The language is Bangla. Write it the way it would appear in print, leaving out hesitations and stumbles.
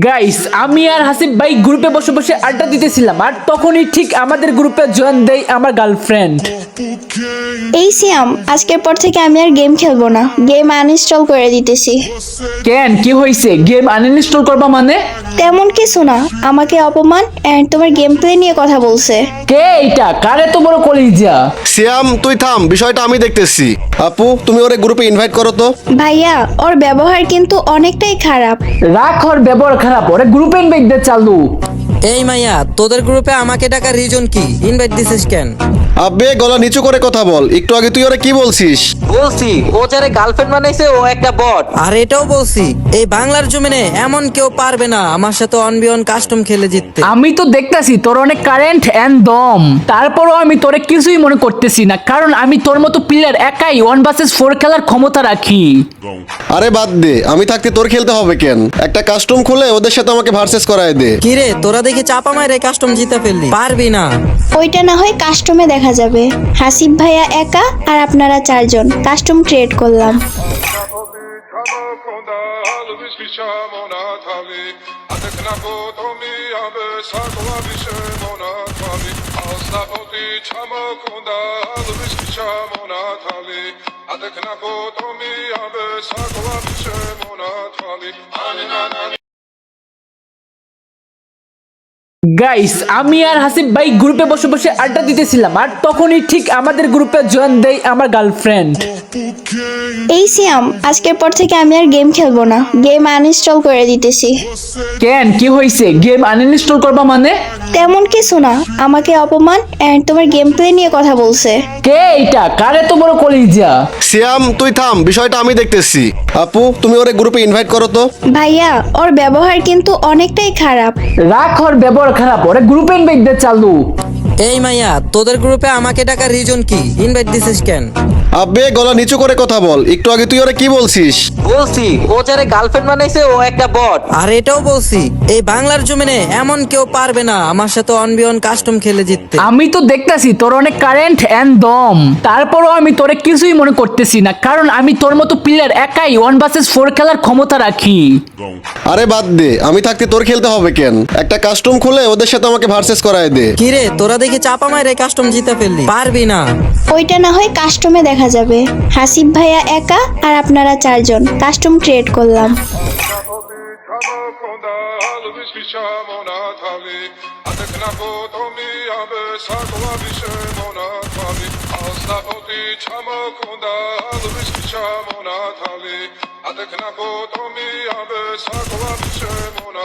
গাইস, আমি আর হাসিব ভাই গ্রুপে বসে বসে আড্ডা দিতেছিলাম, আর তখনই ঠিক আমাদের গ্রুপে জয়েন দেয় আমার গার্লফ্রেন্ড। এই সিয়াম, আজকের পর থেকে আমি আর গেম খেলবো না, গেম আনইনস্টল করে দিতেছি। কেন, কি হয়েছে? গেম আনইনস্টল করবা মানে? তেমন কিছু না, আমাকে অপমান এন্ড তোমার গেম প্লে নিয়ে কথা বলছে। কে এটা? কারে তো বড় কলিজা? সিয়াম, তুই থাম, বিষয়টা আমি দেখতেছি। আপু, তুমি ওরে গ্রুপে ইনভাইট করো তো। ভাইয়া, ওর ব্যবহার কিন্তু অনেকটাই খারাপ। রাখ, ওর ব্যবহার খারাপ, ওরে গ্রুপে ইনভাইট দে চালু। এই মাইয়া, তোদের গ্রুপে আমাকে ডাকার রিজন কি? ইনভাইট দিছিস কেন? আব্বে, গলা নিচু করে কথা বল। একটু আগে তুই ওরে কি বলছিস? বলছি ও যারে গার্লফ্রেন্ড বানাইছে ও একটা বট। আর এটাও বলছি, এই বাংলার জমিনে এমন কেউ পারবে না আমার সাথে অনবিয়ন কাস্টম খেলে জিততে। আমি তো দেখতাছি তোর অনেক কারেন্ট এন্ড দম, তারপরও আমি তোরে কিছুই মনে করতেছি না, কারণ আমি তোর মতো প্লেয়ার একাই 1 vs 4 খেলার ক্ষমতা রাখি। আরে বাদ দে, আমি থাকতে তোর খেলতে হবে কেন? একটা কাস্টম খুলে ওদের সাথে আমাকে ভার্সেস করায় দে। কিরে, তোরা দেখি চাপা মারে কাস্টম জিতে ফেললি, পারবি না। ওইটা না হয় কাস্টমে দেখা যাবে। হাসিব ভাইয়া একা আর আপনারা চারজন কাস্টম ক্রিয়েট করলাম। গাইস, আমি আর হাসিব ভাই গ্রুপে বসে বসে আড্ডা দিতেছিলাম, আর তখনই ঠিক আমাদের গ্রুপে জয়েন দেয় আমার গার্লফ্রেন্ড। এই সিয়াম, আজকের পর থেকে আমি আর গেম খেলবো না, গেম আনইনস্টল করে দিতেছি। কেন, কি হয়েছে? গেম আনইনস্টল করবা মানে? তেমন কিছু না, আমাকে অপমান এন্ড তোমার গেম প্লে নিয়ে কথা বলছে। কে এটা? কারে তো বড় কলিজা? সিয়াম, তুই থাম, বিষয়টা আমি দেখতেছি। আপু, তুমি ওরে গ্রুপে ইনভাইট করো তো। ভাইয়া, ওর ব্যবহার কিন্তু অনেকটাই খারাপ। রাখ, ওর ব্যবহার খারাপ, ওরে গ্রুপে ইনভাইট দে চালু। এই মাইয়া, তোদের গ্রুপে আমাকে ডাকার রিজন কি? ইনভাইট দিছিস কেন? আব্বে, গলা নিচু করে কথা বল। একটু আগে তুই ওরে কি বলছিস? বলছি ও যারে গার্লফ্রেন্ড বানাইছে ও একটা বট। আর এটাও বলছি, এই বাংলার জমিনে এমন কেউ পারবে না আমার সাথে অনবিয়ন কাস্টম খেলে জিততে। আমি তো দেখতাছি তোর অনেক কারেন্ট এন্ড দম, তারপরও আমি তোরে কিছুই মনে করতেছি না, কারণ আমি তোর মতো প্লেয়ার একাই 1 vs 4 খেলার ক্ষমতা রাখি। আরে বাদ দে, আমি থাকতে তোর খেলতে হবে কেন? একটা কাস্টম খুলে ওদের সাথে আমাকে ভার্সেস করায় দে। কিরে, তোরা দেখি চাপা মারে কাস্টম জিতে ফেললি, পারবি না। ওইটা না হয় কাস্টমে দেখা যাবে। হাসিব ভাইয়া একা আর আপনারা চারজন কাস্টম ক্রিয়েট করলাম।